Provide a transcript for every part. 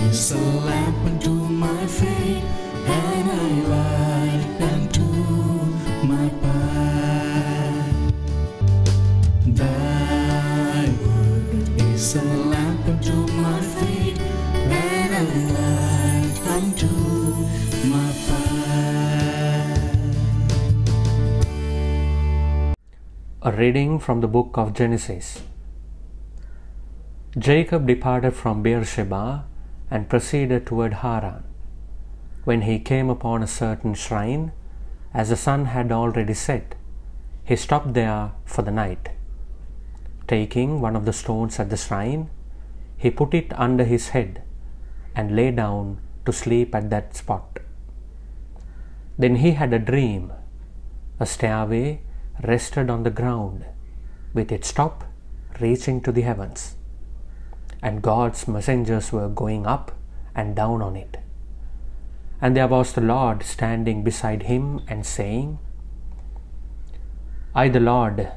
is a lamp unto my feet, and a light unto my path. Thy word is a lamp unto my feet, and a light unto my path. A reading from the book of Genesis. Jacob departed from Beersheba and proceeded toward Haran. When he came upon a certain shrine, as the sun had already set, he stopped there for the night. Taking one of the stones at the shrine, he put it under his head and lay down to sleep at that spot. Then he had a dream. A stairway rested on the ground, with its top reaching to the heavens, and God's messengers were going up and down on it. And there was the Lord standing beside him and saying, I, the Lord,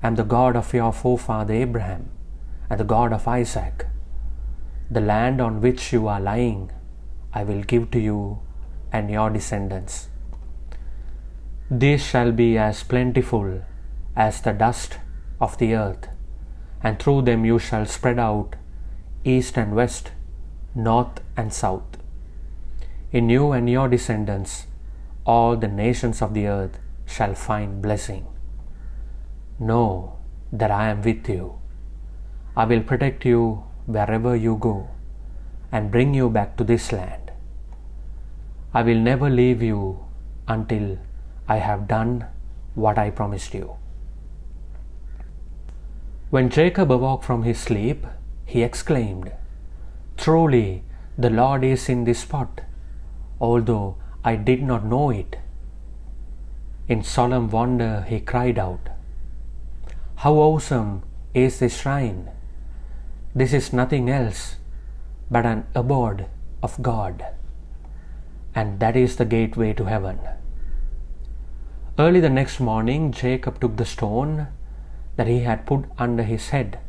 am the God of your forefather Abraham and the God of Isaac. The land on which you are lying I will give to you and your descendants. These shall be as plentiful as the dust of the earth, and through them you shall spread out east and west, north and south. In you and your descendants all the nations of the earth shall find blessing. Know that I am with you. I will protect you wherever you go, and bring you back to this land. I will never leave you until I have done what I promised you. When Jacob awoke from his sleep, he exclaimed, Truly, the Lord is in this spot, although I did not know it. In solemn wonder he cried out, How awesome is this shrine! This is nothing else but an abode of God, and that is the gateway to heaven. Early the next morning, Jacob took the stone that he had put under his head,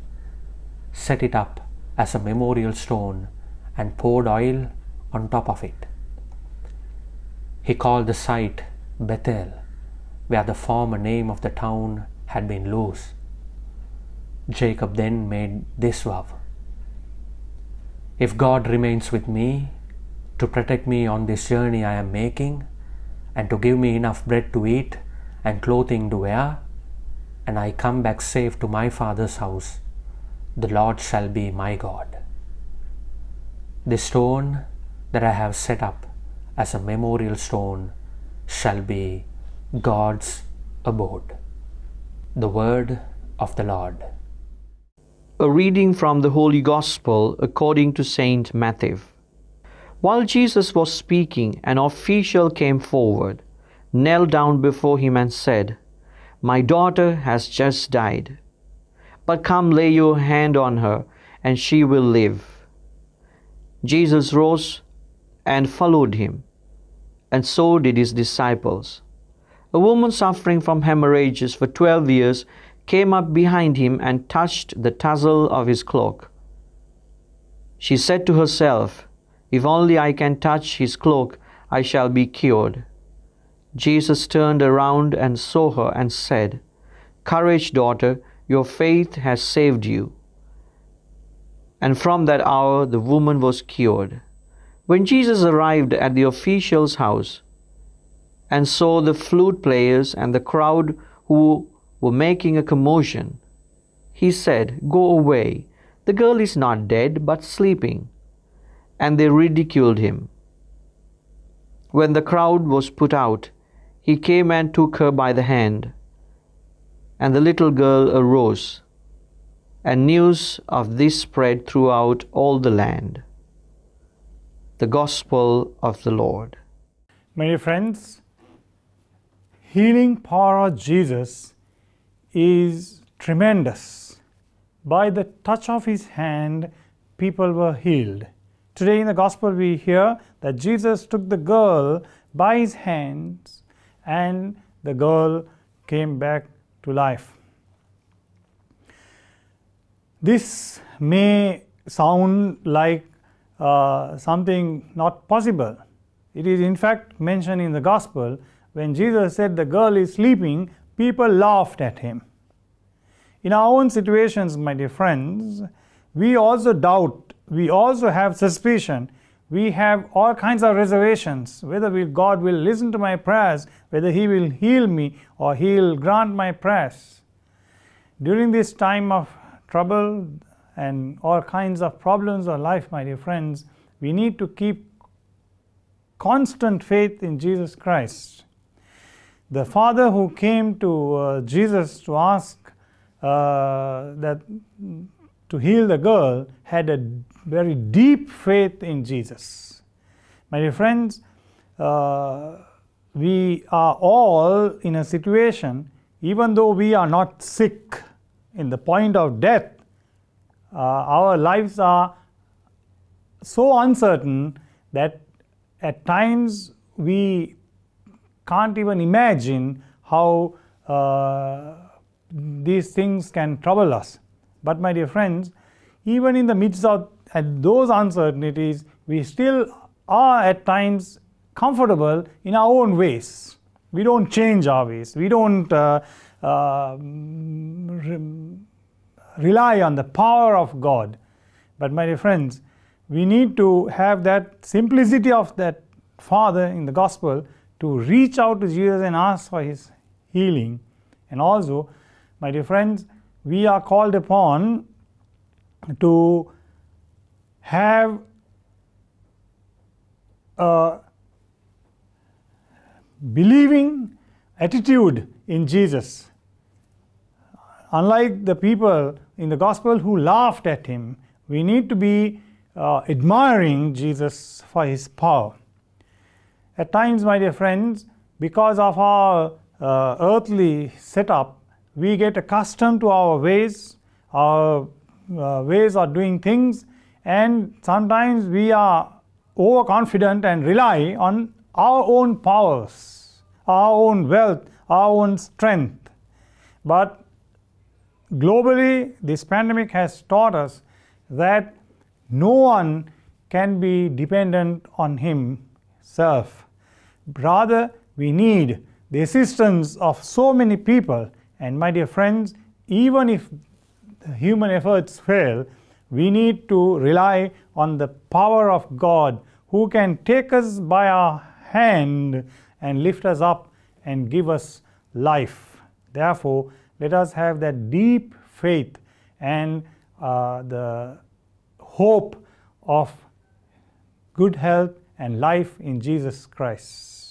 set it up as a memorial stone, and poured oil on top of it. He called the site Bethel, where the former name of the town had been Luz. Jacob then made this vow, If God remains with me to protect me on this journey I am making, and to give me enough bread to eat and clothing to wear, and I come back safe to my father's house, the Lord shall be my God. This stone that I have set up as a memorial stone shall be God's abode. The word of the Lord. A reading from the Holy Gospel according to Saint Matthew. While Jesus was speaking, an official came forward, knelt down before him and said, My daughter has just died, but come lay your hand on her, and she will live. Jesus rose and followed him, and so did his disciples. A woman suffering from hemorrhages for 12 years came up behind him and touched the tassel of his cloak. She said to herself, If only I can touch his cloak, I shall be cured. Jesus turned around and saw her and said, Courage, daughter, your faith has saved you. And from that hour the woman was cured. When Jesus arrived at the official's house and saw the flute players and the crowd who were making a commotion, he said, Go away, the girl is not dead but sleeping. And they ridiculed him. When the crowd was put out, he came and took her by the hand, and the little girl arose, and news of this spread throughout all the land. The Gospel of the Lord. My dear friends, healing power of Jesus is tremendous. By the touch of his hand, people were healed. Today in the Gospel we hear that Jesus took the girl by his hands and the girl came back to life. This may sound like something not possible. It is in fact mentioned in the Gospel when Jesus said the girl is sleeping, people laughed at him. In our own situations, my dear friends, we also doubt, we also have suspicion, we have all kinds of reservations whether God will listen to my prayers, whether He will heal me or He will grant my prayers. During this time of trouble and all kinds of problems of life, my dear friends, we need to keep constant faith in Jesus Christ. The father who came to Jesus to ask that to heal the girl had a very deep faith in Jesus. My dear friends, we are all in a situation, even though we are not sick in the point of death, our lives are so uncertain that at times we can't even imagine how these things can trouble us. But my dear friends, even in the midst of those uncertainties, we still are at times comfortable in our own ways. We don't change our ways. We don't rely on the power of God. But my dear friends, we need to have that simplicity of that father in the Gospel to reach out to Jesus and ask for His healing. And also, my dear friends, we are called upon to have a believing attitude in Jesus. Unlike the people in the Gospel who laughed at Him, we need to be admiring Jesus for His power. At times, my dear friends, because of our earthly setup, we get accustomed to our ways of doing things, and sometimes we are overconfident and rely on our own powers, our own wealth, our own strength. But globally, this pandemic has taught us that no one can be dependent on himself. Rather, we need the assistance of so many people. And my dear friends, even if human efforts fail, we need to rely on the power of God, who can take us by our hand and lift us up and give us life. Therefore, let us have that deep faith and the hope of good health and life in Jesus Christ.